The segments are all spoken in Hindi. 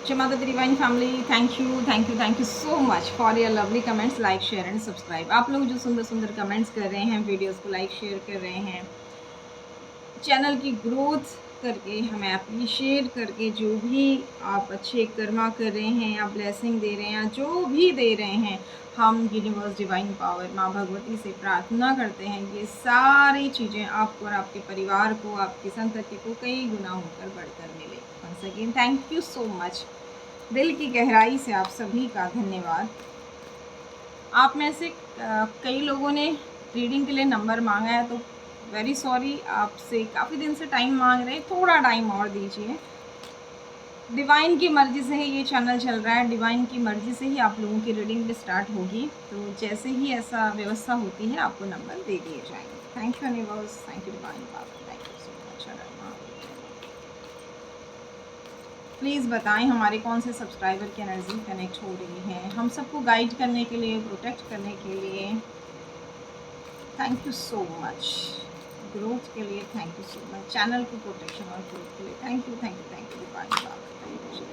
जय माता दी divine family, thank you so much for your lovely comments, like share and subscribe. आप लोग जो सुंदर सुंदर कमेंट्स कर रहे हैं, वीडियोस को लाइक शेयर कर रहे हैं, चैनल की ग्रोथ करके, हमें अप्रिशिएट करके, जो भी आप अच्छे कर्मा कर रहे हैं, आप ब्लेसिंग दे रहे हैं, जो भी दे रहे हैं, हम यूनिवर्स डिवाइन पावर माँ भगवती से प्रार्थना करते हैं ये सारी चीज़ें आपको और आपके परिवार को, आपकी संतति को कई गुना होकर बढ़कर मिले। Once again thank you so much, दिल की गहराई से आप सभी का धन्यवाद। आप में से कई लोगों ने रीडिंग के लिए नंबर मांगा है, तो वेरी सॉरी, आपसे काफ़ी दिन से टाइम मांग रहे हैं, थोड़ा टाइम और दीजिए। डिवाइन की मर्ज़ी से ही ये चैनल चल रहा है, डिवाइन की मर्ज़ी से ही आप लोगों की रीडिंग भी स्टार्ट होगी, तो जैसे ही ऐसा व्यवस्था होती है आपको नंबर दे दिए जाएंगे। Thank you universe, thank you divine power, thank you so much. Please बताएं हमारे कौन से सब्सक्राइबर की एनर्जी कनेक्ट हो रही है, हम सबको गाइड करने के लिए, प्रोटेक्ट करने के लिए। Thank you so much, growth के लिए thank you so much, channel को प्रोटेक्शन और ग्रोथ के लिए thank you divine power, thank you.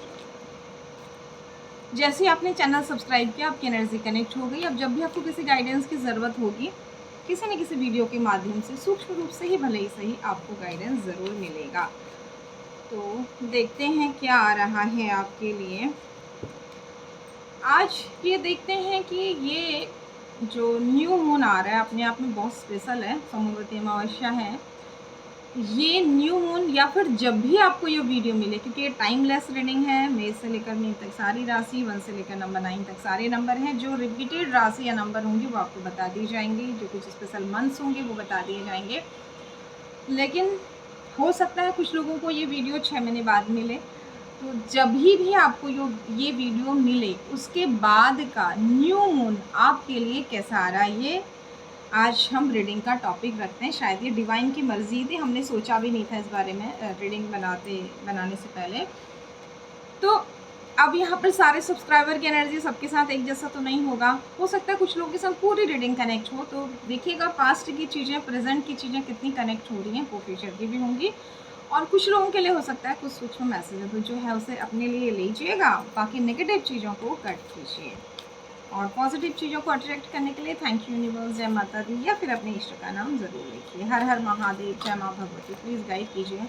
जैसे ही आपने चैनल सब्सक्राइब किया, आपकी एनर्जी कनेक्ट हो गई। अब जब भी आपको किसी गाइडेंस की ज़रूरत होगी, किसी न किसी वीडियो के माध्यम से, सूक्ष्म रूप से ही भले ही सही, आपको गाइडेंस ज़रूर मिलेगा। तो देखते हैं क्या आ रहा है आपके लिए। आज ये देखते हैं कि ये जो न्यू मून आ रहा है अपने आप में बहुत स्पेशल है, सोमवती अमावस्या है। ये न्यू मून या फिर जब भी आपको ये वीडियो मिले, क्योंकि ये टाइमलेस रीडिंग है, मेष से लेकर मीन तक सारी राशि, 1 से लेकर नंबर 9 तक सारे नंबर हैं। जो रिपीटेड राशि या नंबर होंगी वो आपको बता दी जाएंगी, जो कुछ स्पेशल मंथ्स होंगे वो बता दिए जाएंगे। लेकिन हो सकता है कुछ लोगों को ये वीडियो 6 महीने बाद मिले, तो जब भी आपको ये वीडियो मिले उसके बाद का न्यू मून आपके लिए कैसा आ रहा है, ये आज हम रीडिंग का टॉपिक रखते हैं। शायद ये डिवाइन की मर्जी थी, हमने सोचा भी नहीं था इस बारे में रीडिंग बनाने से पहले। तो अब यहाँ पर सारे सब्सक्राइबर की एनर्जी सबके साथ एक जैसा तो नहीं होगा, हो सकता है कुछ लोगों के साथ पूरी रीडिंग कनेक्ट हो। तो देखिएगा पास्ट की चीज़ें, प्रेजेंट की चीज़ें कितनी कनेक्ट हो रही हैं, वो फ्यूचर की भी होंगी। और कुछ लोगों के लिए हो सकता है कुछ सूक्ष्म मैसेज है, तो जो है उसे अपने लिए लीजिएगा, बाकी नेगेटिव चीज़ों को कट कीजिए। और पॉजिटिव चीज़ों को अट्रैक्ट करने के लिए थैंक यू यूनिवर्स, जय माता दी, या फिर अपने इष्ट का नाम ज़रूर लिखिए। हर हर महादेव, जय माँ भगवती। प्लीज़ गाइड कीजिए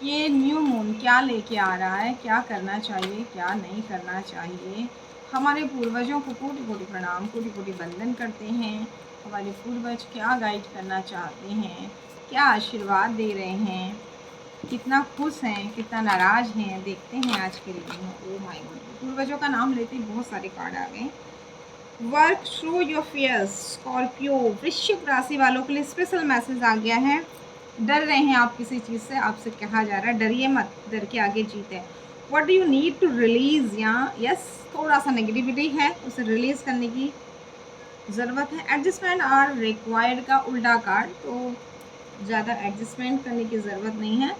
ये न्यू मून क्या लेके आ रहा है, क्या करना चाहिए, क्या नहीं करना चाहिए। हमारे पूर्वजों को कोटि कोटि प्रणाम, कोटि कोटि वंदन करते हैं। हमारे पूर्वज क्या गाइड करना चाहते हैं, क्या आशीर्वाद दे रहे हैं, कितना खुश हैं, कितना नाराज़ हैं, देखते हैं आज के रीडिंग में। ओ माय गॉड, पूर्वजों का नाम लेते ही बहुत सारे कार्ड आ गए। Work through your fears, Scorpio, वृश्चिक राशि वालों के लिए स्पेशल मैसेज आ गया है। डर रहे हैं आप किसी चीज़ से, आपसे कहा जा रहा है डरिए मत, डर के आगे जीत है। What do you need to release, या यस थोड़ा सा नेगेटिविटी है, उसे रिलीज करने की ज़रूरत है। एडजस्टमेंट आर रिक्वायर्ड का उल्टा कार्ड, तो ज़्यादा एडजस्टमेंट करने की ज़रूरत नहीं है,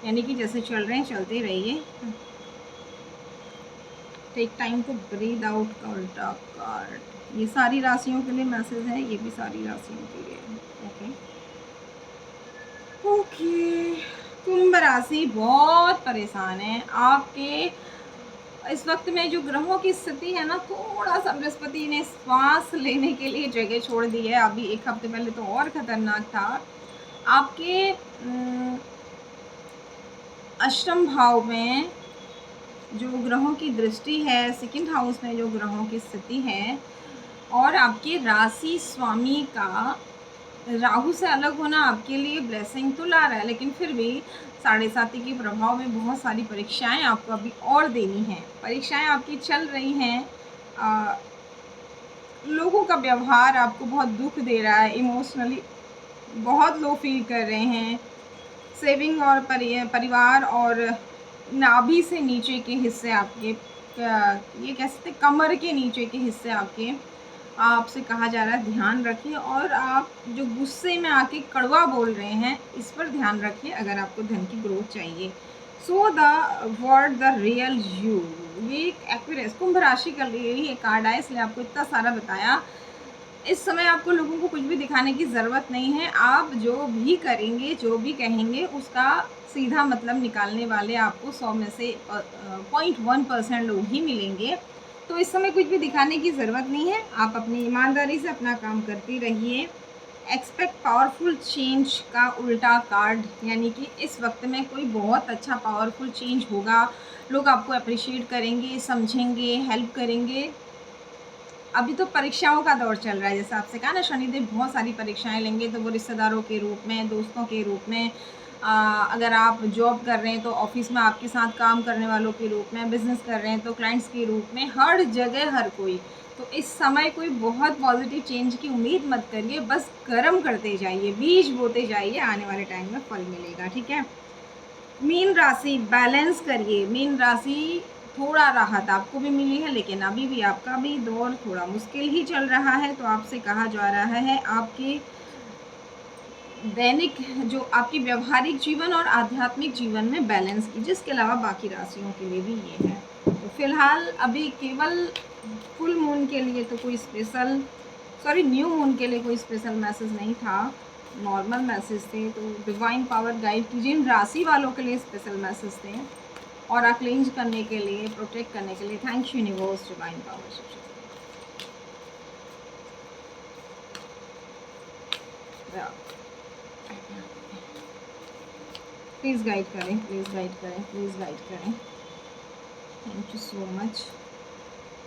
यानी कि जैसे चल रहे हैं चलते रहिए। Take time to breathe out का उल्टा कार्ड, ये सारी राशियों के लिए मैसेज है, ये भी सारी राशियों के लिए। ओके ओके, कुंभ राशि बहुत परेशान है। आपके इस वक्त में जो ग्रहों की स्थिति है ना, थोड़ा सा बृहस्पति ने श्वास लेने के लिए जगह छोड़ दी है। अभी एक हफ्ते पहले तो और खतरनाक था। आपके अष्टम भाव में जो ग्रहों की दृष्टि है, सेकंड हाउस में जो ग्रहों की स्थिति है, और आपके राशि स्वामी का राहु से अलग होना आपके लिए ब्लेसिंग तो ला रहा है, लेकिन फिर भी 7.5 के प्रभाव में बहुत सारी परीक्षाएं आपको अभी और देनी हैं। परीक्षाएं आपकी चल रही हैं। लोगों का व्यवहार आपको बहुत दुख दे रहा है, इमोशनली बहुत लो फील कर रहे हैं। सेविंग और परिवार और नाभि से नीचे के हिस्से आपके, ये कह सकते कमर के नीचे के हिस्से आपके, आपसे कहा जा रहा है ध्यान रखिए। और आप जो गुस्से में आके कड़वा बोल रहे हैं, इस पर ध्यान रखिए अगर आपको धन की ग्रोथ चाहिए। So the word the real you, ये एक एक्विरेस कुंभ राशि के लिए ही एक कार्ड है, इसलिए आपको इतना सारा बताया। इस समय आपको लोगों को कुछ भी दिखाने की ज़रूरत नहीं है। आप जो भी करेंगे, जो भी कहेंगे, उसका सीधा मतलब निकालने वाले आपको 100 में से 0.1% लोग ही मिलेंगे। तो इस समय कुछ भी दिखाने की ज़रूरत नहीं है, आप अपनी ईमानदारी से अपना काम करते रहिए। एक्सपेक्ट पावरफुल चेंज का उल्टा कार्ड, यानी कि इस वक्त में कोई बहुत अच्छा पावरफुल चेंज होगा, लोग आपको अप्रिशिएट करेंगे, समझेंगे, हेल्प करेंगे। अभी तो परीक्षाओं का दौर चल रहा है, जैसे आपसे कहा ना शनिदेव बहुत सारी परीक्षाएं लेंगे, तो वो रिश्तेदारों के रूप में, दोस्तों के रूप में, अगर आप जॉब कर रहे हैं तो ऑफिस में आपके साथ काम करने वालों के रूप में, बिजनेस कर रहे हैं तो क्लाइंट्स के रूप में, हर जगह हर कोई। तो इस समय कोई बहुत पॉजिटिव चेंज की उम्मीद मत करिए, बस कर्म करते जाइए, बीज बोते जाइए, आने वाले टाइम में फल मिलेगा। ठीक है। मीन राशि बैलेंस करिए। मीन राशि थोड़ा राहत आपको भी मिली है, लेकिन अभी भी आपका भी दौर थोड़ा मुश्किल ही चल रहा है। तो आपसे कहा जा रहा है आपके दैनिक जो आपकी व्यवहारिक जीवन और आध्यात्मिक जीवन में बैलेंस कीजिए, इसके अलावा बाकी राशियों के लिए भी ये है। तो फिलहाल अभी केवल फुल मून के लिए तो कोई स्पेशल, सॉरी न्यू मून के लिए कोई स्पेशल मैसेज नहीं था, नॉर्मल मैसेज थे। तो डिवाइन पावर गाइड कीजिए। इन राशि वालों के लिए स्पेशल मैसेज थे और क्लेंज करने के लिए, प्रोटेक्ट करने के लिए thanks universe, divine power. Please guide करें, प्लीज़ गाइड करें, प्लीज़ गाइड करें। Thank you so much.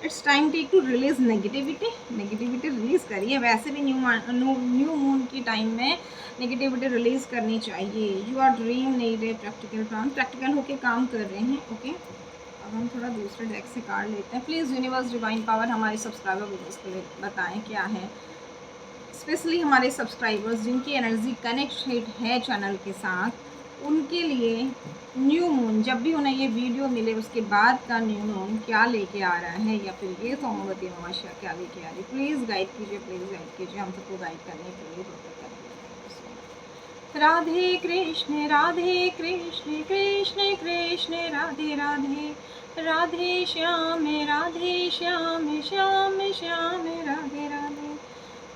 It's time take to release negativity. Negativity release करिए। वैसे भी न्यू मून की टाइम में नेगेटिविटी रिलीज़ करनी चाहिए। You are dream need a practical काम, प्रैक्टिकल होके काम कर रहे हैं। ओके, अब हम थोड़ा दूसरे डेक से कार्ड लेते हैं। प्लीज़ यूनिवर्स डिवाइन पावर हमारे सब्सक्राइबर व्यूअर्स के लिए बताएं क्या है, स्पेशली हमारे सब्सक्राइबर्स जिनकी एनर्जी कनेक्टेड है चैनल के साथ, उनके लिए न्यू मून, जब भी उन्हें ये वीडियो मिले उसके बाद का न्यू मून क्या लेके आ रहा है, या फिर ये सोमवती अमावस्या क्या लेके आ रही है। प्लीज़ गाइड कीजिए, प्लीज़ गाइड कीजिए, हम सबको गाइड करने के लिए राधे कृष्ण, राधे कृष्ण, कृष्ण कृष्ण, राधे राधे, राधे श्याम, राधे श्याम, श्याम श्याम, राधे राधे,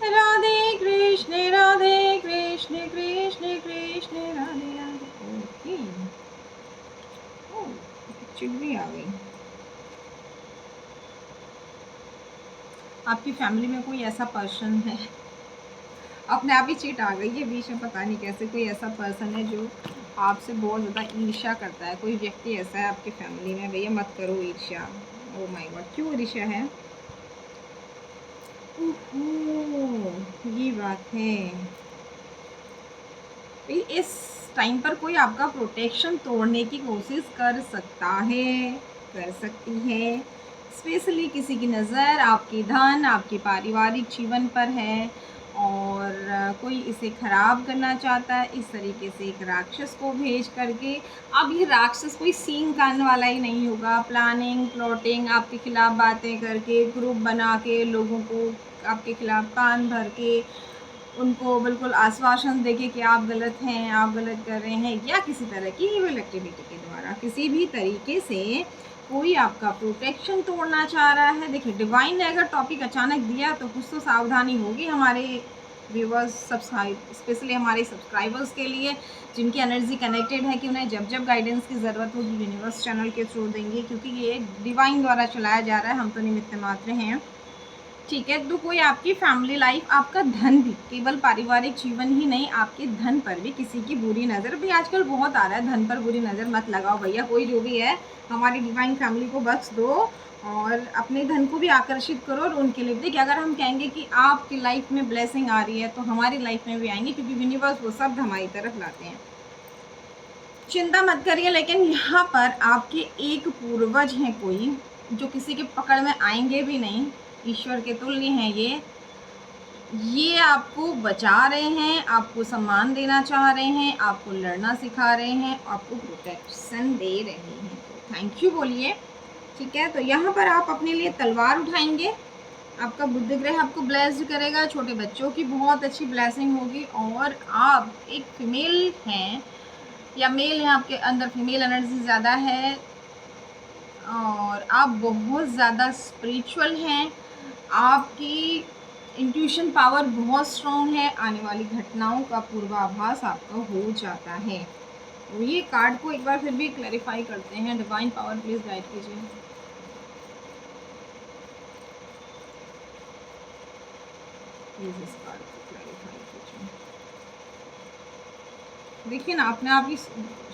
राधे कृष्ण, राधे कृष्ण, कृष्ण कृष्ण, राधे राधे। ओके, चिड़िया आ गई। आपकी फैमिली में कोई ऐसा पर्सन है, अपने आप ही चीट आ गई है बीच में, पता नहीं कैसे। कोई ऐसा पर्सन है जो आपसे बहुत ज़्यादा ईर्ष्या करता है। कोई व्यक्ति ऐसा है आपकी फैमिली में। भैया मत करो ईर्ष्या। ओ माय गॉड, क्यों ईर्ष्या है? ओहो, ये बात है। इस टाइम पर कोई आपका प्रोटेक्शन तोड़ने की कोशिश कर सकता है, कर सकती है। स्पेशली किसी की नज़र आपकी धन, आपके पारिवारिक जीवन पर है और कोई इसे ख़राब करना चाहता है इस तरीके से एक राक्षस को भेज करके। अब ये राक्षस कोई सींग कान वाला ही नहीं होगा। प्लानिंग, प्लॉटिंग, आपके खिलाफ बातें करके, ग्रुप बना के, लोगों को आपके खिलाफ कान भर के, उनको बिल्कुल आश्वासन देके कि आप गलत हैं, आप गलत कर रहे हैं, या किसी तरह की इविल एक्टिविटी के द्वारा किसी भी तरीके से कोई आपका प्रोटेक्शन तोड़ना चाह रहा है। देखिए, डिवाइन ने अगर टॉपिक अचानक दिया तो कुछ तो सावधानी होगी हमारे व्यूवर्स, स्पेशली हमारे सब्सक्राइबर्स के लिए जिनकी एनर्जी कनेक्टेड है, कि उन्हें जब जब गाइडेंस की ज़रूरत होगी यूनिवर्स चैनल के थ्रू देंगे, क्योंकि ये डिवाइन द्वारा चलाया जा रहा है, हम तो निमित्त मात्र हैं। ठीक है। तो कोई आपकी फैमिली लाइफ, आपका धन भी, केवल पारिवारिक जीवन ही नहीं, आपके धन पर भी किसी की बुरी नज़र भी आजकल बहुत आ रहा है। धन पर बुरी नज़र मत लगाओ भैया, कोई जो भी है, हमारी डिवाइन फैमिली को बख्श दो और अपने धन को भी आकर्षित करो। और उनके लिए देखिए, अगर हम कहेंगे कि आपकी लाइफ में ब्लेसिंग आ रही है तो हमारी लाइफ में भी आएंगे, क्योंकि यूनिवर्स वो सब हमारी तरफ लाते हैं। चिंता मत करिए। लेकिन यहाँ पर आपके एक पूर्वज हैं कोई, जो किसी के पकड़ में आएंगे भी नहीं, ईश्वर के तुल्य हैं ये आपको बचा रहे हैं, आपको सम्मान देना चाह रहे हैं, आपको लड़ना सिखा रहे हैं, आपको प्रोटेक्शन दे रहे हैं। तो थैंक यू बोलिए। ठीक है। तो यहाँ पर आप अपने लिए तलवार उठाएंगे, आपका बुध ग्रह आपको ब्लेस्ड करेगा, छोटे बच्चों की बहुत अच्छी ब्लेसिंग होगी, और आप एक फीमेल हैं या मेल हैं, आपके अंदर फीमेल एनर्जी ज़्यादा है और आप बहुत ज़्यादा स्पिरिचुअल हैं, आपकी इंट्यूशन पावर बहुत स्ट्रॉन्ग है, आने वाली घटनाओं का पूर्वाभास आपका हो जाता है। तो ये कार्ड को एक बार फिर भी क्लैरिफाई करते हैं। डिवाइन पावर प्लीज़ गाइड कीजिए। प्लीज़ इस कार्ड को क्लैरिफाई कीजिए। देखिए ना, अपने आप ही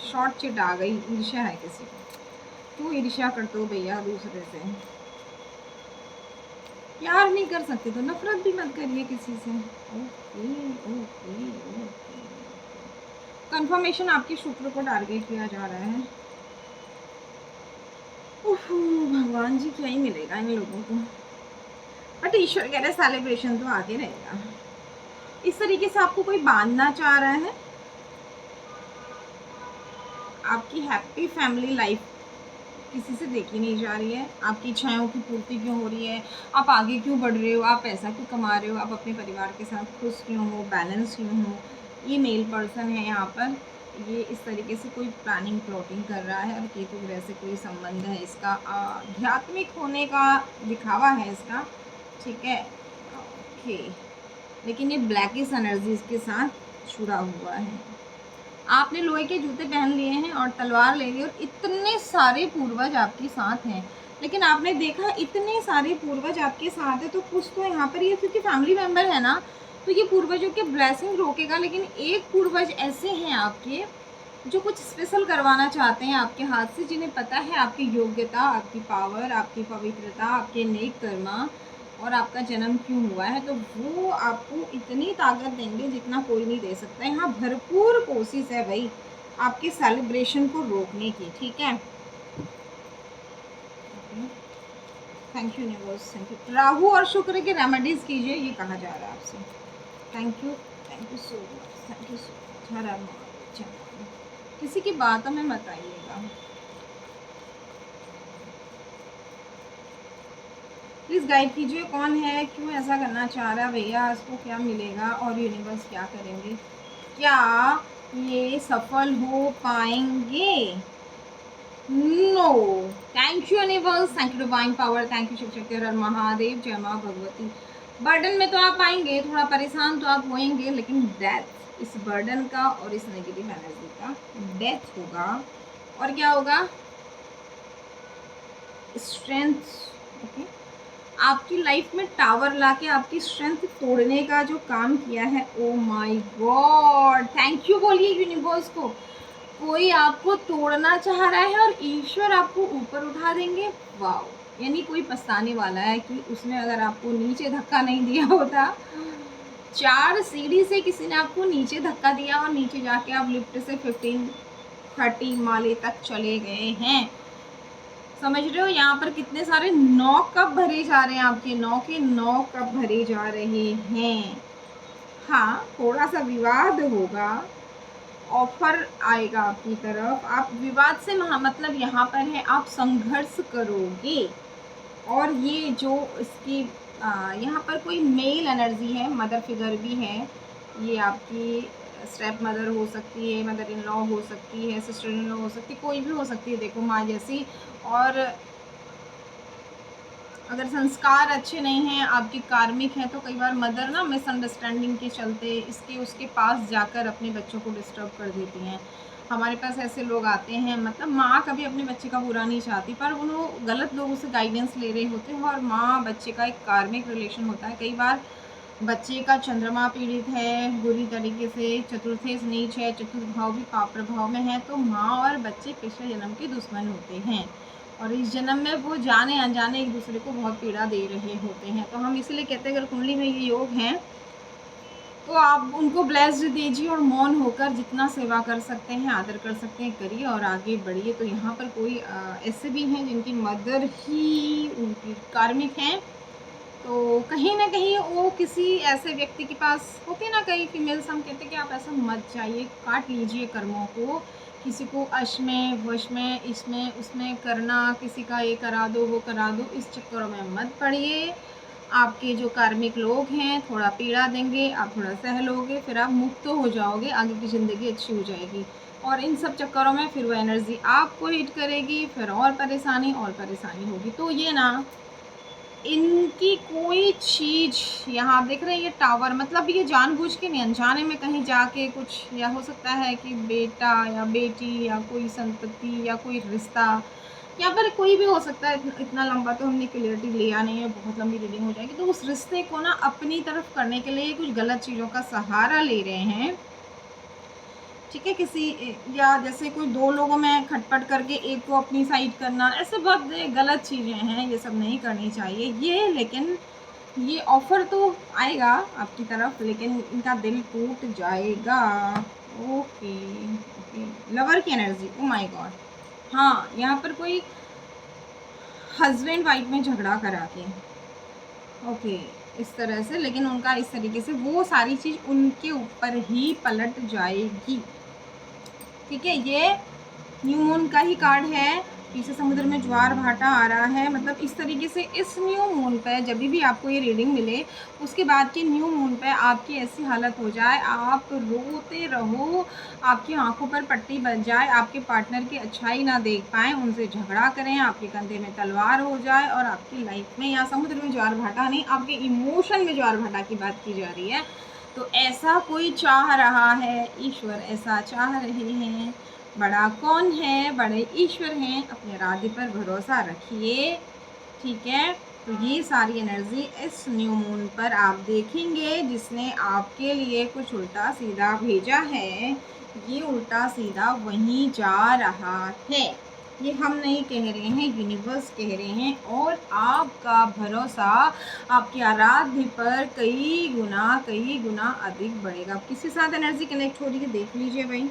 शॉर्ट चिट आ गई। ईर्ष्या है किसी को, क्यों ईर्ष्या करते हो भैया दूसरे से? प्यार नहीं कर सकते तो नफरत भी मत करिए किसी से। Okay okay okay. कंफर्मेशन आपके शुक्र को टारगेट किया जा रहा है। ओह भगवान जी, क्या ही मिलेगा इन लोगों को। बट ईश्वर कह रहे सेलिब्रेशन तो आगे रहेगा। इस तरीके से आपको कोई बांधना चाह रहा है। आपकी हैप्पी फैमिली लाइफ किसी से देखी नहीं जा रही है। आपकी इच्छाओं की पूर्ति क्यों हो रही है? आप आगे क्यों बढ़ रहे हो? आप पैसा क्यों कमा रहे हो? आप अपने परिवार के साथ खुश क्यों हो? बैलेंस क्यों हो? ये मेल पर्सन है यहाँ पर। ये इस तरीके से कोई प्लानिंग प्लॉटिंग कर रहा है और केतु ग्रह से कोई संबंध है इसका। आध्यात्मिक होने का दिखावा है इसका, ठीक है। ओके, लेकिन ये ब्लैकिश एनर्जीज के साथ जुड़ा हुआ है। आपने लोहे के जूते पहन लिए हैं और तलवार ले ली, और इतने सारे पूर्वज आपके साथ हैं। लेकिन आपने देखा इतने सारे पूर्वज आपके साथ है तो कुछ तो यहाँ पर ये, क्योंकि फैमिली मेम्बर है ना, तो ये पूर्वजों के ब्लेसिंग रोकेगा। लेकिन एक पूर्वज ऐसे हैं आपके जो कुछ स्पेशल करवाना चाहते हैं आपके हाथ से, जिन्हें पता है आपकी योग्यता, आपकी पावर, आपकी पवित्रता, आपके नेक कर्मा और आपका जन्म क्यों हुआ है। तो वो आपको इतनी ताकत देंगे जितना कोई नहीं दे सकता। यहाँ भरपूर कोशिश है भाई आपके सेलिब्रेशन को रोकने की, ठीक है। Thank you universe, thank you. Rahu और शुक्र की रेमेडीज कीजिए, ये कहा जा रहा है आपसे। Thank you so much, thank you so much. Har Har Mahadev. किसी की बातों में मत आइएगा प्लीज़। गाइड कीजिए कौन है, क्यों ऐसा करना चाह रहा है भैया, इसको क्या मिलेगा और यूनिवर्स क्या करेंगे? क्या ये सफल हो पाएंगे? No. Thank you universe, thank you divine power, thank you Shiv Shakti हर महादेव, जय माँ भगवती। बर्डन में तो आप आएंगे, थोड़ा परेशान तो आप होंगे, लेकिन डेथ, इस बर्डन का और इस नेगेटिव एनर्जी का डेथ होगा। और क्या होगा? स्ट्रेंथ। ओके, आपकी लाइफ में टावर लाके आपकी स्ट्रेंथ तोड़ने का जो काम किया है, oh my God, thank you बोलिए यूनिवर्स को। कोई आपको तोड़ना चाह रहा है और ईश्वर आपको ऊपर उठा देंगे। वाओ, यानी कोई पछताने वाला है कि उसने अगर आपको नीचे धक्का नहीं दिया होता। 4 सीढ़ी से किसी ने आपको नीचे धक्का दिया और नीचे जाके आप लिफ्ट से 15-30 माले तक चले गए हैं। समझ रहे हो यहाँ पर कितने सारे 9 कप भरे जा रहे हैं, आपके 9 के 9 कप भरे जा रहे हैं। हाँ, थोड़ा सा विवाद होगा, ऑफर आएगा आपकी तरफ। आप विवाद से मतलब यहाँ पर है आप संघर्ष करोगे। और ये जो इसकी यहाँ पर कोई मेल एनर्जी है, मदर फिगर भी है। ये आपकी स्टेप मदर हो सकती है, मदर इन लॉ हो सकती है, सिस्टर इन लॉ हो सकती है, कोई भी हो सकती है, देखो माँ जैसी। और अगर संस्कार अच्छे नहीं हैं, आपके कार्मिक हैं, तो कई बार मदर ना मिसअंडरस्टैंडिंग के चलते इसके उसके पास जाकर अपने बच्चों को डिस्टर्ब कर देती हैं। हमारे पास ऐसे लोग आते हैं, मतलब माँ कभी अपने बच्चे का बुरा नहीं चाहती, पर वो गलत लोगों से गाइडेंस ले रहे होते हैं और माँ बच्चे का एक कार्मिक रिलेशन होता है। कई बार बच्चे का चंद्रमा पीड़ित है बुरी तरीके से, चतुर्थेश नीच है, चतुर्थ भाव भी पाप प्रभाव में है, तो माँ और बच्चे पिछले जन्म के दुश्मन होते हैं और इस जन्म में वो जाने अनजाने एक दूसरे को बहुत पीड़ा दे रहे होते हैं। तो हम इसलिए कहते हैं अगर कुंडली में ये योग हैं तो आप उनको ब्लेस्ड दीजिए और मौन होकर जितना सेवा कर सकते हैं, आदर कर सकते हैं, करिए और आगे बढ़िए। तो यहाँ पर कोई ऐसे भी हैं जिनकी मदर ही उनकी कार्मिक हैं, तो कहीं ना कहीं वो किसी ऐसे व्यक्ति के पास होते ना, कई फीमेल्स हम कहते हैं कि आप ऐसा मत जाइए, काट लीजिए कर्मों को। किसी को अश में वश में इसमें उसमें करना, किसी का ये करा दो वो करा दो, इस चक्करों में मत पड़िए। आपके जो कार्मिक लोग हैं थोड़ा पीड़ा देंगे, आप थोड़ा सह लोगे, फिर आप मुक्त हो जाओगे, आगे की ज़िंदगी अच्छी हो जाएगी। और इन सब चक्करों में फिर वो एनर्जी आपको हिट करेगी, फिर और परेशानी होगी। तो ये ना इनकी कोई चीज़, यहाँ आप देख रहे हैं ये टावर, मतलब ये जानबूझ के नहीं, अनजाने में कहीं जाके कुछ, या हो सकता है कि बेटा या बेटी या कोई संपत्ति या कोई रिश्ता, या फिर कोई भी हो सकता है। इतना लंबा तो हमने क्लियरिटी लिया नहीं है, बहुत लंबी रीडिंग हो जाएगी। तो उस रिश्ते को ना अपनी तरफ करने के लिए कुछ गलत चीज़ों का सहारा ले रहे हैं, ठीक है। किसी, या जैसे कोई दो लोगों में खटपट करके एक को अपनी साइड करना, ऐसे बहुत गलत चीज़ें हैं, ये सब नहीं करनी चाहिए ये। लेकिन ये ऑफ़र तो आएगा आपकी तरफ, लेकिन इनका दिल टूट जाएगा। ओके ओके, लवर की एनर्जी, ओ माय गॉड। हाँ, यहाँ पर कोई हस्बैंड वाइफ में झगड़ा करा के, ओके, इस तरह से, लेकिन उनका इस तरीके से वो सारी चीज़ उनके ऊपर ही पलट जाएगी, ठीक है। ये न्यू मून का ही कार्ड है। पीछे समुद्र में ज्वार भाटा आ रहा है, मतलब इस तरीके से इस न्यू मून पे जब भी आपको ये रीडिंग मिले, उसके बाद की न्यू मून पे आपकी ऐसी हालत हो जाए, आप रोते रहो, आपकी आंखों पर पट्टी बन जाए, आपके पार्टनर की अच्छाई ना देख पाएँ, उनसे झगड़ा करें, आपके कंधे में तलवार हो जाए, और आपकी लाइफ में, या समुद्र में ज्वार भाटा नहीं, आपके इमोशन में ज्वार भाटा की बात की जा रही है। तो ऐसा कोई चाह रहा है, ईश्वर ऐसा चाह रहे हैं। बड़ा कौन है? बड़े ईश्वर हैं। अपने इरादे पर भरोसा रखिए, ठीक है। तो ये सारी एनर्जी इस न्यू मून पर आप देखेंगे, जिसने आपके लिए कुछ उल्टा सीधा भेजा है, ये उल्टा सीधा वहीं जा रहा है। ये हम नहीं कह रहे हैं, यूनिवर्स कह रहे हैं। और आपका भरोसा आपके आराध्य पर कई गुना अधिक बढ़ेगा। किसी साथ एनर्जी कनेक्ट हो रही है, देख लीजिए भाई।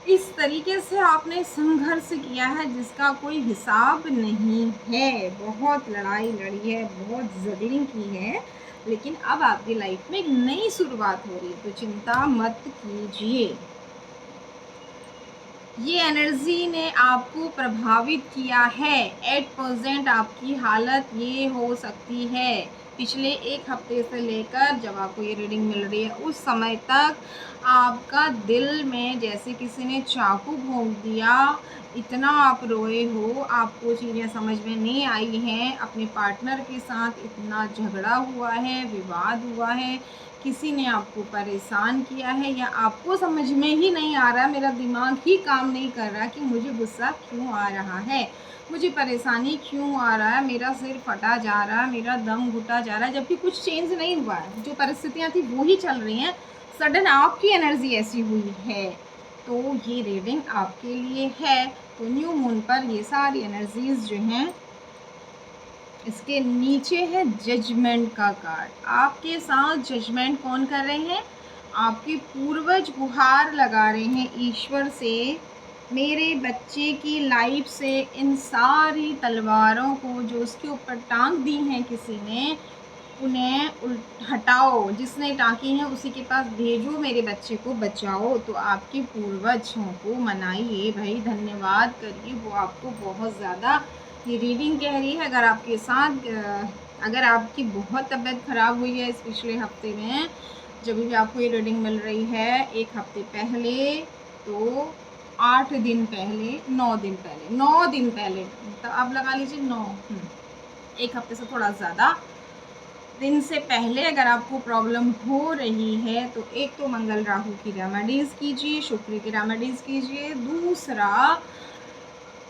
इस तरीके से आपने संघर्ष किया है जिसका कोई हिसाब नहीं है, बहुत लड़ाई लड़ी है, बहुत जगलिंग की है, लेकिन अब आपकी लाइफ में एक नई शुरुआत हो रही है, तो चिंता मत कीजिए। ये एनर्जी ने आपको प्रभावित किया है। एट परसेंट आपकी हालत ये हो सकती है। पिछले एक हफ्ते से लेकर जब आपको ये रीडिंग मिल रही है उस समय तक आपका दिल में जैसे किसी ने चाकू भोंक दिया, इतना आप रोए हो, आपको चीज़ें समझ में नहीं आई हैं, अपने पार्टनर के साथ इतना झगड़ा हुआ है, विवाद हुआ है, किसी ने आपको परेशान किया है, या आपको समझ में ही नहीं आ रहा, मेरा दिमाग ही काम नहीं कर रहा कि मुझे गुस्सा क्यों आ रहा है, मुझे परेशानी क्यों आ रहा है, मेरा सिर फटा जा रहा है, मेरा दम घुटा जा रहा है, जबकि कुछ चेंज नहीं हुआ है, जो परिस्थितियाँ थी वो ही चल रही हैं। सडन आपकी एनर्जी ऐसी हुई है, तो ये रीडिंग आपके लिए है। तो न्यू मून पर ये सारी एनर्जीज जो हैं, इसके नीचे है जजमेंट का कार्ड। आपके साथ जजमेंट कौन कर रहे हैं? आपके पूर्वज गुहार लगा रहे हैं ईश्वर से, मेरे बच्चे की लाइफ से इन सारी तलवारों को जो उसके ऊपर टांग दी हैं किसी ने, उन्हें हटाओ, जिसने टाँकी हैं उसी के पास भेजो, मेरे बच्चे को बचाओ। तो आपके पूर्वजों को मनाइए भाई, धन्यवाद करिए, वो आपको बहुत ज़्यादा, ये रीडिंग कह रही है अगर आपके साथ अगर आपकी बहुत तबीयत ख़राब हुई है इस पिछले हफ्ते में, जब भी आपको ये रीडिंग मिल रही है, एक हफ्ते पहले, तो 8 दिन पहले, 9 दिन पहले, 9 दिन पहले, तो आप लगा लीजिए 9, एक हफ्ते से थोड़ा ज़्यादा दिन से पहले अगर आपको प्रॉब्लम हो रही है, तो एक तो मंगल राहु की रेमेडीज़ कीजिए, शुक्र की रेमेडीज़ कीजिए, दूसरा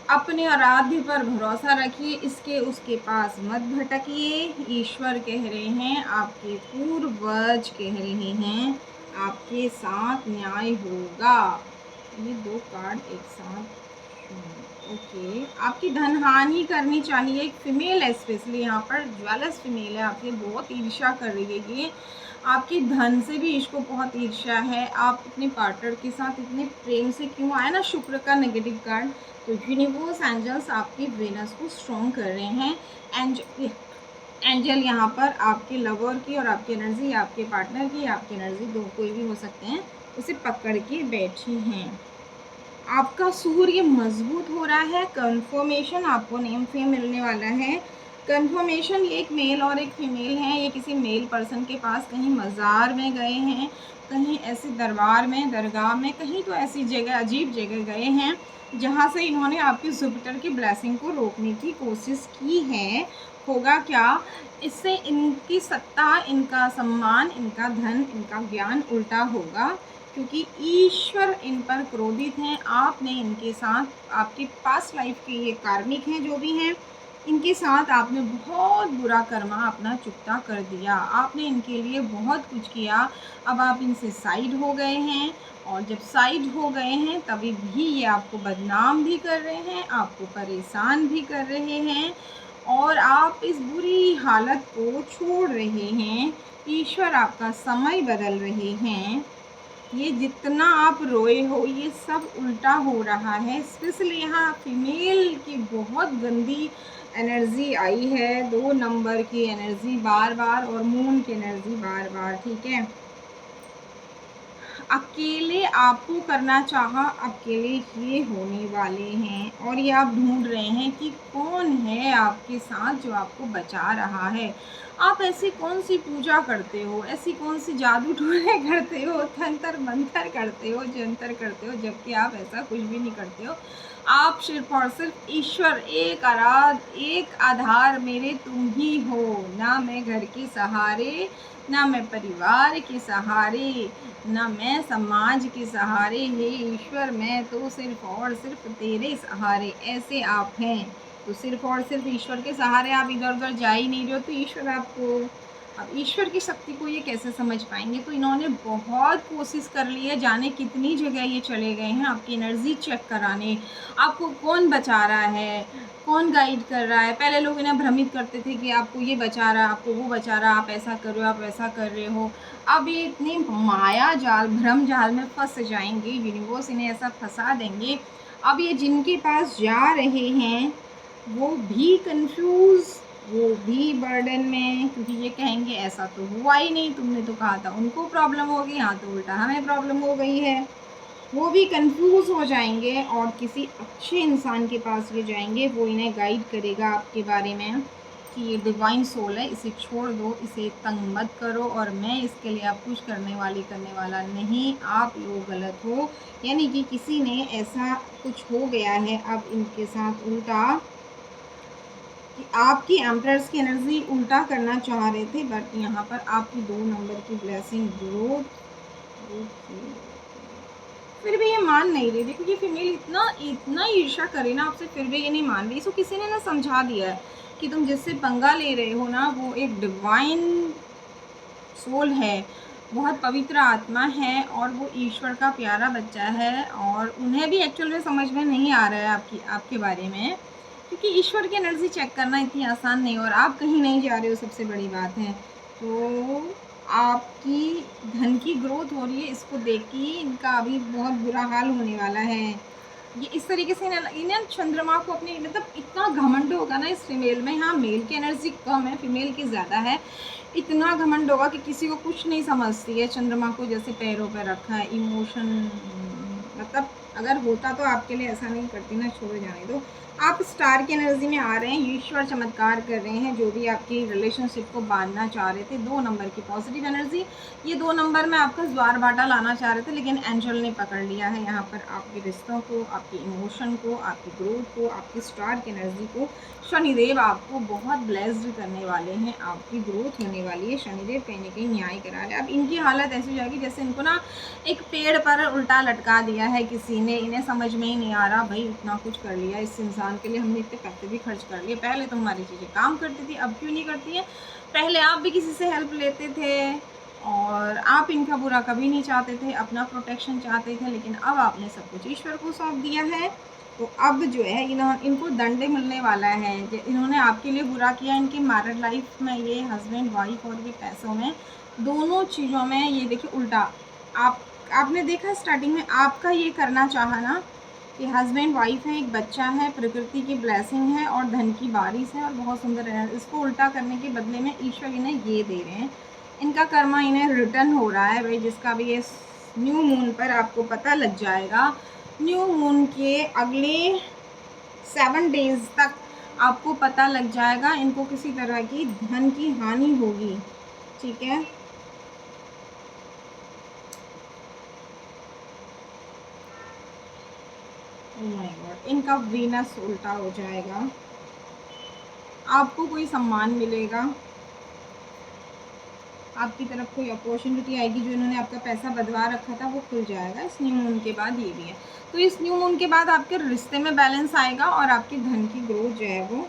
अपने आराध्य पर भरोसा रखिए, इसके उसके पास मत भटकिए। ईश्वर कह रहे हैं, आपके पूर्वज कह रहे हैं, आपके साथ न्याय होगा। ये 2 कार्ड एक साथ, ओके। आपकी धन हानि करनी चाहिए। एक फीमेल है, स्पेशली यहाँ पर ज्वेलस फीमेल है, आपसे बहुत ईर्ष्या कर रही है। ये आपके धन से भी इसको बहुत ईर्ष्या है। आप अपने पार्टनर के साथ इतने प्रेम से क्यों आए ना, शुक्र का नेगेटिव कार्ड। तो यूनिवर्स एंजल्स आपकी वेनस को स्ट्रॉन्ग कर रहे हैं। एंजल यहाँ पर आपके लवर की और आपकी एनर्जी, आपके पार्टनर की, आपकी एनर्जी, दो कोई भी हो सकते हैं, उसे पकड़ के बैठी हैं। आपका सूर्य मजबूत हो रहा है। कंफर्मेशन आपको नेम फेम मिलने वाला है। कंफर्मेशन, ये एक मेल और एक फीमेल है। ये किसी मेल पर्सन के पास कहीं मज़ार में गए हैं, कहीं ऐसे दरबार में, दरगाह में, कहीं तो ऐसी जगह, अजीब जगह गए हैं, जहाँ से इन्होंने आपके जुपिटर की ब्लेसिंग को रोकने की कोशिश की है। होगा क्या, इससे इनकी सत्ता, इनका सम्मान, इनका धन, इनका ज्ञान उल्टा होगा, क्योंकि ईश्वर इन पर क्रोधित हैं। आपने इनके साथ, आपके पास्ट लाइफ के ये कार्मिक हैं जो भी हैं, इनके साथ आपने बहुत बुरा कर्मा अपना चुकता कर दिया। आपने इनके लिए बहुत कुछ किया। अब आप इनसे साइड हो गए हैं, और जब साइड हो गए हैं तभी भी ये आपको बदनाम भी कर रहे हैं, आपको परेशान भी कर रहे हैं, और आप इस बुरी हालत को छोड़ रहे हैं। ईश्वर आपका समय बदल रहे हैं। ये जितना आप रोए हो ये सब उल्टा हो रहा है। स्पेशली यहाँ फीमेल की बहुत गंदी एनर्जी आई है, 2 नंबर की एनर्जी बार बार, और मून की एनर्जी बार बार। ठीक है, अकेले आपको करना चाहा, अकेले ये होने वाले हैं, और ये आप ढूंढ रहे हैं कि कौन है आपके साथ जो आपको बचा रहा है। आप ऐसी कौन सी पूजा करते हो, ऐसी कौन सी जादू टोने करते हो, तंत्र मंत्र करते हो, जंतर करते हो, जबकि आप ऐसा कुछ भी नहीं करते हो। आप सिर्फ और सिर्फ ईश्वर, एक आधार मेरे तुम ही हो। ना मैं घर के सहारे, ना मैं परिवार के सहारे, ना मैं समाज के सहारे। हे ईश्वर, मैं तो सिर्फ और सिर्फ तेरे सहारे। ऐसे आप हैं तो सिर्फ और सिर्फ ईश्वर के सहारे आप इधर उधर जा ही नहीं रहे हो, तो ईश्वर आपको, अब ईश्वर की शक्ति को ये कैसे समझ पाएंगे। तो इन्होंने बहुत कोशिश कर ली है, जाने कितनी जगह ये चले गए हैं आपकी एनर्जी चेक कराने, आपको कौन बचा रहा है, कौन गाइड कर रहा है। पहले लोग इन्हें भ्रमित करते थे कि आपको ये बचा रहा है, आपको वो बचा रहा, आप ऐसा कर रहे हो, आप वैसा कर रहे हो। अब ये इतने माया जाल, भ्रम जाल में फंस जाएंगे, यूनिवर्स इन्हें ऐसा फंसा देंगे। अब ये जिनके पास जा रहे हैं वो भी कंफ्यूज, वो भी बर्डन में, क्योंकि ये कहेंगे ऐसा तो हुआ ही नहीं, तुमने तो कहा था उनको प्रॉब्लम होगी, यहाँ तो उल्टा हमें प्रॉब्लम हो गई है। वो भी कंफ्यूज हो जाएंगे, और किसी अच्छे इंसान के पास ये जाएंगे, वो इन्हें गाइड करेगा आपके बारे में कि ये डिवाइन सोल है, इसे छोड़ दो, इसे तंग मत करो, और मैं इसके लिए आप कुछ करने वाला नहीं, आप लोग गलत हो। यानी कि किसी ने ऐसा कुछ हो गया है अब इनके साथ उल्टा, कि आपकी एम्प्रेस की एनर्जी उल्टा करना चाह रहे थे, बट यहाँ पर आपकी 2 नंबर की ब्लेसिंग ग्रोथ, फिर भी ये मान नहीं रही। देखो ये फीमेल इतना इतना ईर्ष्या करे ना आपसे, फिर भी ये नहीं मान रही। इसको किसी ने ना समझा दिया है कि तुम जिससे पंगा ले रहे हो ना, वो एक डिवाइन सोल है, बहुत पवित्र आत्मा है, और वो ईश्वर का प्यारा बच्चा है, और उन्हें भी एक्चुअल में समझ में नहीं आ रहा है आपके बारे में, क्योंकि ईश्वर की एनर्जी चेक करना इतनी आसान नहीं, और आप कहीं नहीं जा रहे हो, सबसे बड़ी बात है। तो आपकी धन की ग्रोथ हो रही है, इसको देख के इनका अभी बहुत बुरा हाल होने वाला है। ये इस तरीके से इन्हें चंद्रमा को अपने, मतलब इतना घमंड होगा ना इस फीमेल में। हाँ, मेल की एनर्जी कम है, फीमेल की ज़्यादा है। इतना घमंड होगा कि किसी को कुछ नहीं समझती है, चंद्रमा को जैसे पैरों पे रखा है। इमोशन, मतलब अगर होता तो आपके लिए ऐसा नहीं करती ना, छोड़ जाने दो। आप स्टार की एनर्जी में आ रहे हैं, ईश्वर चमत्कार कर रहे हैं, जो भी आपकी रिलेशनशिप को बांधना चाह रहे थे। 2 नंबर की पॉजिटिव एनर्जी, ये 2 नंबर में आपका द्वार बाटा लाना चाह रहे थे, लेकिन एंजल ने पकड़ लिया है यहाँ पर आपके रिश्तों को, आपके इमोशन को, आपकी ग्रोथ को, आपकी स्टार की एनर्जी को। शनिदेव आपको बहुत ब्लेस्ड करने वाले हैं, आपकी ग्रोथ होने वाली है। शनिदेव कहीं ना कहीं न्याय करा रहे हैं। अब इनकी हालत ऐसी हो जाएगी जैसे इनको ना एक पेड़ पर उल्टा लटका दिया है किसी ने, इन्हें समझ में ही नहीं आ रहा, भाई इतना कुछ कर लिया इस इंसान के लिए, हमने इतने पैसे भी खर्च कर लिए, पहले तो हमारी चीज़ें काम करती थी, अब क्यों नहीं करती हैं। पहले आप भी किसी से हेल्प लेते थे, और आप इनका बुरा कभी नहीं चाहते थे, अपना प्रोटेक्शन चाहते थे, लेकिन अब आपने सब कुछ ईश्वर को सौंप दिया है। तो अब जो है इनको दंड मिलने वाला है। इन्होंने आपके लिए बुरा किया, इनकी मैरिड लाइफ में, ये हस्बैंड वाइफ और ये पैसों में, दोनों चीज़ों में ये देखिए उल्टा। आपने देखा स्टार्टिंग में आपका ये करना चाहा ना कि हस्बैंड वाइफ है, एक बच्चा है, प्रकृति की ब्लेसिंग है, और धन की बारिश है, और बहुत सुंदर है। इसको उल्टा करने के बदले में ईश्वर इन्हें ये दे रहे हैं, इनका कर्मा इन्हें रिटर्न हो रहा है भाई, जिसका भी ये न्यू मून पर आपको पता लग जाएगा। न्यू मून के अगले 7 डेज तक आपको पता लग जाएगा, इनको किसी तरह की धन की हानि होगी। ठीक है, ओह माय गॉड, इनका वीनस उल्टा हो जाएगा, आपको कोई सम्मान मिलेगा, आपकी तरफ कोई अपॉर्चुनिटी आएगी, जो इन्होंने आपका पैसा बदवा रखा था वो खुल जाएगा इस न्यू मून के बाद। ये भी है, तो इस न्यू मून के बाद आपके रिश्ते में बैलेंस आएगा और आपके धन की ग्रोथ जो है वो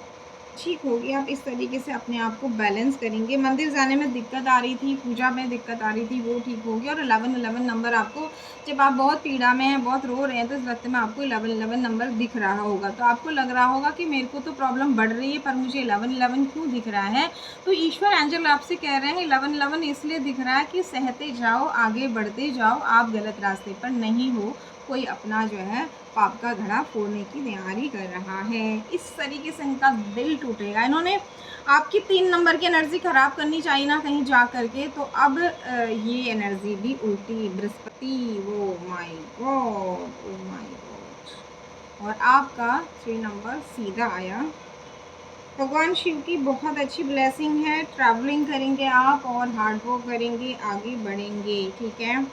ठीक होगी। आप इस तरीके से अपने आप को बैलेंस करेंगे। मंदिर जाने में दिक्कत आ रही थी, पूजा में दिक्कत आ रही थी, वो ठीक होगी। और 1111 नंबर आपको, जब आप बहुत पीड़ा में हैं, बहुत रो रहे हैं, तो इस वक्त में आपको 1111 नंबर दिख रहा होगा, तो आपको लग रहा होगा कि मेरे को तो प्रॉब्लम बढ़ रही है पर मुझे 1111 क्यों दिख रहा है। तो ईश्वर एंजल आपसे कह रहे हैं 1111 इसलिए दिख रहा है कि सहते जाओ, आगे बढ़ते जाओ, आप गलत रास्ते पर नहीं हो, कोई अपना जो है पाप का घड़ा फोड़ने की तैयारी कर रहा है। इस तरीके से इनका दिल टूटेगा। इन्होंने आपकी 3 नंबर की एनर्जी खराब करनी चाहिए ना कहीं जा करके, तो अब ये एनर्जी भी उल्टी बृहस्पति, वो my God, oh my God, और आपका 3 नंबर सीधा आया। भगवान शिव की बहुत अच्छी ब्लेसिंग है, ट्रैवलिंग करेंगे आप और हार्ड वर्क करेंगे, आगे बढ़ेंगे, ठीक है।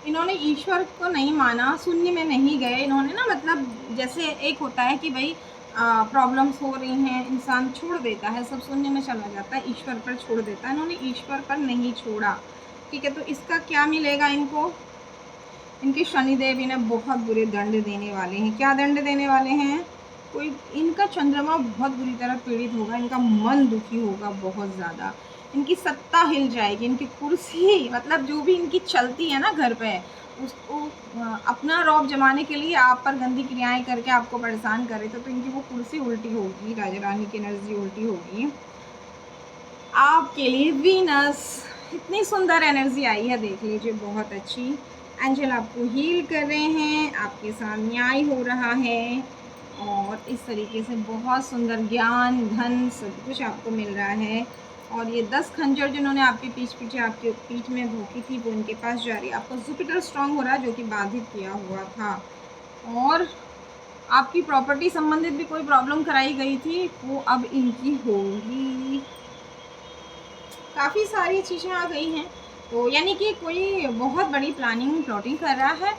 इन्होंने ईश्वर को नहीं माना, शून्य में नहीं गए इन्होंने ना, मतलब जैसे एक होता है कि भाई प्रॉब्लम्स हो रही हैं, इंसान छोड़ देता है, सब शून्य में चला जाता है, ईश्वर पर छोड़ देता है। इन्होंने ईश्वर पर नहीं छोड़ा, ठीक है। तो इसका क्या मिलेगा इनको, इनके शनिदेव इन्हें बहुत बुरे दंड देने वाले हैं। क्या दंड देने वाले हैं, कोई इनका चंद्रमा बहुत बुरी तरह पीड़ित होगा, इनका मन दुखी होगा बहुत ज़्यादा, इनकी सत्ता हिल जाएगी, इनकी कुर्सी, मतलब जो भी इनकी चलती है ना घर पे, उसको अपना रौब जमाने के लिए आप पर गंदी क्रियाएं करके आपको परेशान करे, तो इनकी वो कुर्सी उल्टी होगी, राजा रानी की एनर्जी उल्टी होगी। आपके लिए वीनस, इतनी सुंदर एनर्जी आई है, देख लीजिए, बहुत अच्छी। एंजल आपको हील कर रहे हैं, आपके साथ न्याय हो रहा है, और इस तरीके से बहुत सुंदर ज्ञान, धन, सब कुछ आपको मिल रहा है। और ये 10 खंजर जिन्होंने आपके पीछे आपके पीठ में भोंकी थी, वो इनके पास जा रही है। आपको जुपिटर स्ट्रांग हो रहा है, जो कि बाधित किया हुआ था। और आपकी प्रॉपर्टी संबंधित भी कोई प्रॉब्लम कराई गई थी, वो अब इनकी होगी। काफ़ी सारी चीज़ें आ गई हैं, तो यानी कि कोई बहुत बड़ी प्लानिंग प्लॉटिंग कर रहा है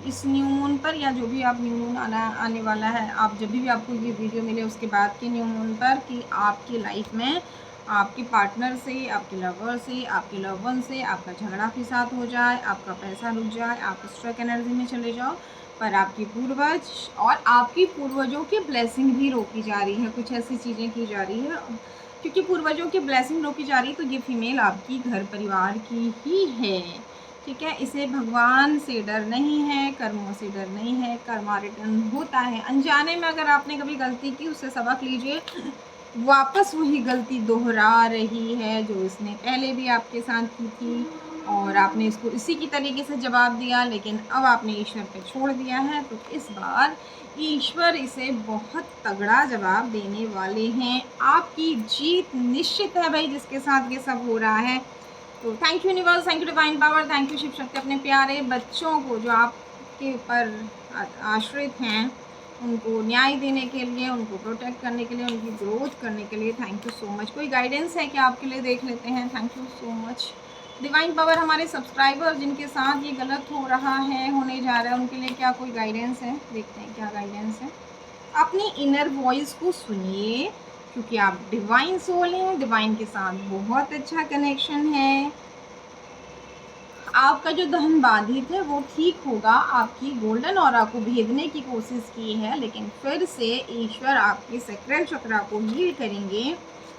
इस न्यू मून पर, या जो भी आप न्यू मून आने वाला है, आप जब भी आपको ये वीडियो मिले उसके बाद के न्यू मून पर, कि आपकी लाइफ में आपके पार्टनर से, आपके लवर से, आपके लव वन से आपका झगड़ा फिसाद हो जाए, आपका पैसा रुक जाए, आप स्ट्रक एनर्जी में चले जाओ, पर आपकी पूर्वज और आपकी पूर्वजों की ब्लेसिंग भी रोकी जा रही है। कुछ ऐसी चीज़ें की जा रही है, क्योंकि पूर्वजों की ब्लेसिंग रोकी जा रही है, तो ये फीमेल आपकी घर परिवार की ही है, ठीक है। इसे भगवान से डर नहीं है, कर्मों से डर नहीं है, कर्मा रिटर्न होता है। अनजाने में अगर आपने कभी गलती की, उससे सबक लीजिए, वापस वही गलती दोहरा रही है जो इसने पहले भी आपके साथ की थी, और आपने इसको इसी की तरीके से जवाब दिया, लेकिन अब आपने ईश्वर पे छोड़ दिया है, तो इस बार ईश्वर इसे बहुत तगड़ा जवाब देने वाले हैं। आपकी जीत निश्चित है भाई, जिसके साथ ये सब हो रहा है। तो thank you universe, thank you divine power, thank you Shiv Shakti, अपने प्यारे बच्चों को जो आपके ऊपर आश्रित हैं, उनको न्याय देने के लिए, उनको प्रोटेक्ट करने के लिए, उनकी ग्रोथ करने के लिए थैंक यू सो मच। कोई गाइडेंस है क्या आपके लिए, देख लेते हैं। Thank you so much divine power. हमारे सब्सक्राइबर जिनके साथ ये गलत हो रहा है, होने जा रहा है, उनके लिए क्या कोई गाइडेंस है, देखते हैं क्या गाइडेंस है। अपनी इनर वॉइस को सुनिए, क्योंकि आप डिवाइन सोल हैं, डिवाइन के साथ बहुत अच्छा कनेक्शन है। आपका जो धन बाधित है वो ठीक होगा। आपकी गोल्डन ऑरा को भेदने की कोशिश की है, लेकिन फिर से ईश्वर आपके सैक्रल चक्रा को हील करेंगे।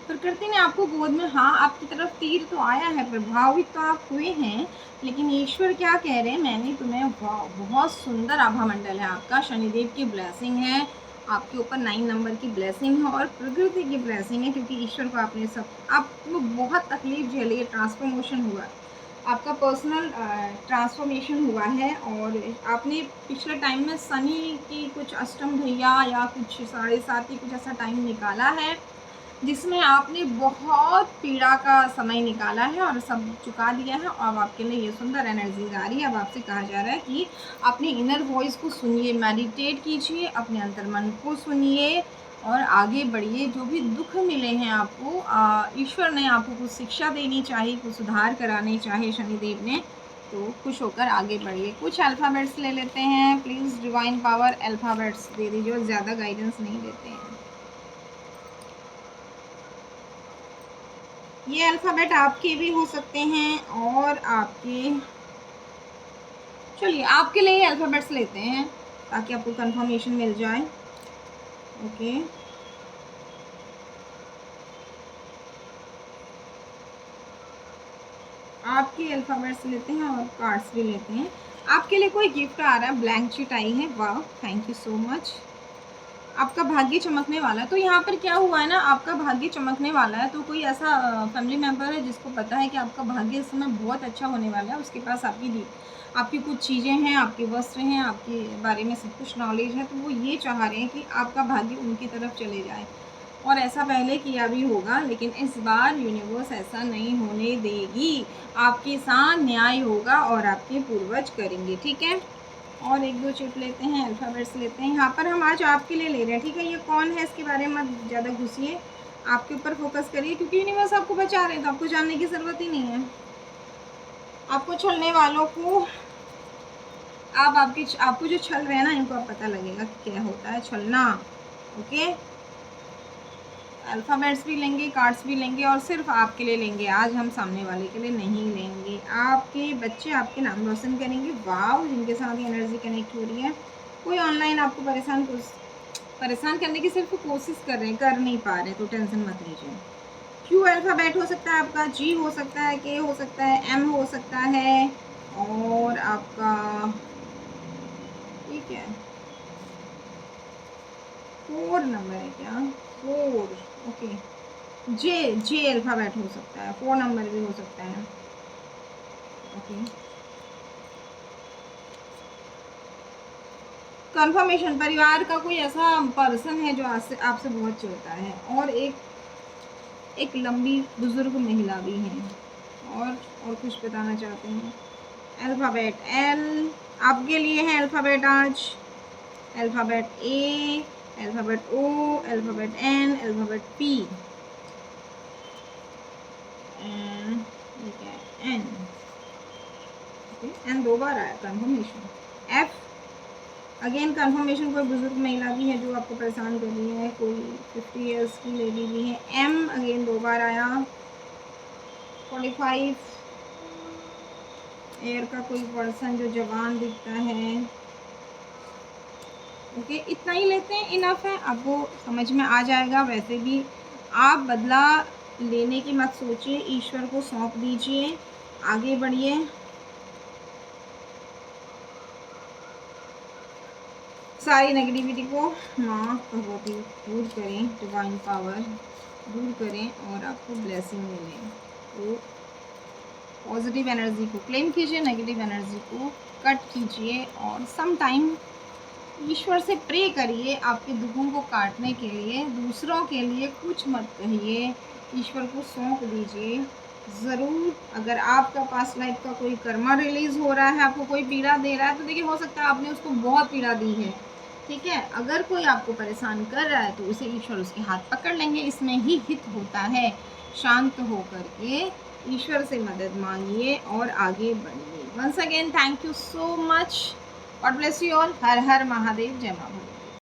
प्रकृति ने आपको गोद में, हाँ, आपकी तरफ तीर तो आया है, प्रभावित तो आप हुए हैं, लेकिन ईश्वर क्या कह रहे हैं, मैंने तुम्हें, बहुत सुंदर आभा मंडल है आपका, शनिदेव की ब्लेसिंग है आपके ऊपर, 9 नंबर की ब्लेसिंग है, और प्रकृति की ब्लेसिंग है, क्योंकि ईश्वर को आपने सब, आपको बहुत तकलीफ झेली है, ट्रांसफॉर्मेशन हुआ, आपका पर्सनल ट्रांसफॉर्मेशन हुआ है, और आपने पिछले टाइम में शनि की कुछ अष्टम ढैया या कुछ 7.5 की कुछ ऐसा टाइम निकाला है, जिसमें आपने बहुत पीड़ा का समय निकाला है और सब चुका दिया है। अब आपके लिए ये सुंदर एनर्जी आ रही है। अब आपसे कहा जा रहा है कि अपनी इनर वॉइस को सुनिए, मेडिटेट कीजिए, अपने अंतर्मन को सुनिए और आगे बढ़िए। जो भी दुख मिले हैं आपको, ईश्वर ने आपको कुछ शिक्षा देनी चाहिए, कुछ सुधार कराने चाहे शनिदेव ने, तो खुश होकर आगे बढ़िए। कुछ अल्फ़ाबेट्स ले लेते हैं, प्लीज़ डिवाइन पावर अल्फ़ाबेट्स दे दीजिए और ज़्यादा गाइडेंस नहीं देते हैं। ये अल्फ़ाबेट आपके भी हो सकते हैं और आपके, चलिए आपके लिए ही अल्फ़ाबेट्स लेते हैं ताकि आपको कंफर्मेशन मिल जाए। ओके, आपके अल्फ़ाबेट्स लेते हैं और कार्ड्स भी लेते हैं। आपके लिए कोई गिफ्ट आ रहा है, ब्लैंक शीट आई है, वाह थैंक यू सो मच। आपका भाग्य चमकने वाला है। तो यहाँ पर क्या हुआ है ना, आपका भाग्य चमकने वाला है। तो कोई ऐसा फैमिली मेम्बर है जिसको पता है कि आपका भाग्य इस समय बहुत अच्छा होने वाला है, उसके पास आपकी कुछ चीज़ें हैं, आपके वस्त्र हैं, आपके बारे में सब कुछ नॉलेज है, तो वो ये चाह रहे हैं कि आपका भाग्य उनकी तरफ चले जाए। और ऐसा पहले किया भी होगा, लेकिन इस बार यूनिवर्स ऐसा नहीं होने देगी। आपके साथ न्याय होगा और आपके पूर्वज करेंगे, ठीक है। और एक दो चिप लेते हैं, अल्फ़ाबेट्स लेते हैं। यहाँ पर हम आज आपके लिए ले रहे हैं, ठीक है। ये कौन है इसके बारे में मत ज़्यादा घुसिए, आपके ऊपर फोकस करिए, क्योंकि यूनिवर्स आपको बचा रहे हैं, तो आपको जानने की ज़रूरत ही नहीं है। आपको छलने वालों को, आपको जो छल रहे हैं ना, इनको अब पता लगेगा कि क्या होता है छलना। ओके, अल्फ़ाबेट्स भी लेंगे, कार्ड्स भी लेंगे और सिर्फ आपके लिए लेंगे आज, हम सामने वाले के लिए नहीं लेंगे। आपके बच्चे आपके नाम रोशन करेंगे, वाव, जिनके साथ ये एनर्जी कनेक्ट हो रही है। कोई ऑनलाइन आपको परेशान करने की सिर्फ कोशिश कर रहे हैं, कर नहीं पा रहे, तो टेंशन मत लीजिए। क्यू अल्फ़ाबेट हो सकता है आपका, जी हो सकता है, के हो सकता है, एम हो सकता है, और आपका ठीक है 4 नंबर है क्या, 4, ओके। जे अल्फ़ाबेट हो सकता है, 4 नंबर भी हो सकता है। ओके, कंफर्मेशन, परिवार का कोई ऐसा पर्सन है जो आपसे बहुत चिढ़ता है, और एक लंबी बुजुर्ग महिला भी है। और कुछ बताना चाहते हैं। अल्फ़ाबेट एल आपके लिए है, अल्फ़ाबेट आज, alphabet A, alphabet O, alphabet N, alphabet P, N, N 2 बार आया कंफर्मेशन। एफ अगेन कंफर्मेशन, कोई बुजुर्ग महिला भी है जो आपको परेशान कर रही है, कोई 50 इयर्स की लेडी भी है। एम अगेन 2 बार आया, 45, एयर का कोई पर्सन जो जवान दिखता है। ओके, इतना ही लेते हैं, इनफ है, आपको समझ में आ जाएगा। वैसे भी आप बदला लेने की मत सोचिए, ईश्वर को सौंप दीजिए, आगे बढ़िए। सारी नेगेटिविटी को माँ भगवती दूर करें, डिवाइन पावर दूर करें और आपको ब्लेसिंग मिले। तो पॉजिटिव एनर्जी को क्लेम कीजिए, नेगेटिव एनर्जी को कट कीजिए, और सम टाइम ईश्वर से प्रे करिए आपके दुखों को काटने के लिए। दूसरों के लिए कुछ मत कहिए, ईश्वर को सौंप दीजिए। ज़रूर अगर आपका पास्ट लाइफ का कोई कर्मा रिलीज़ हो रहा है, आपको कोई पीड़ा दे रहा है, तो देखिए हो सकता है आपने उसको बहुत पीड़ा दी है, ठीक है। अगर कोई आपको परेशान कर रहा है तो उसे ईश्वर उसके हाथ पकड़ लेंगे, इसमें ही हित होता है। शांत होकर के ईश्वर से मदद मांगिए और आगे बढ़िए। Once again thank you so much, God bless you all. Har Har Mahadev, जय मां भोले।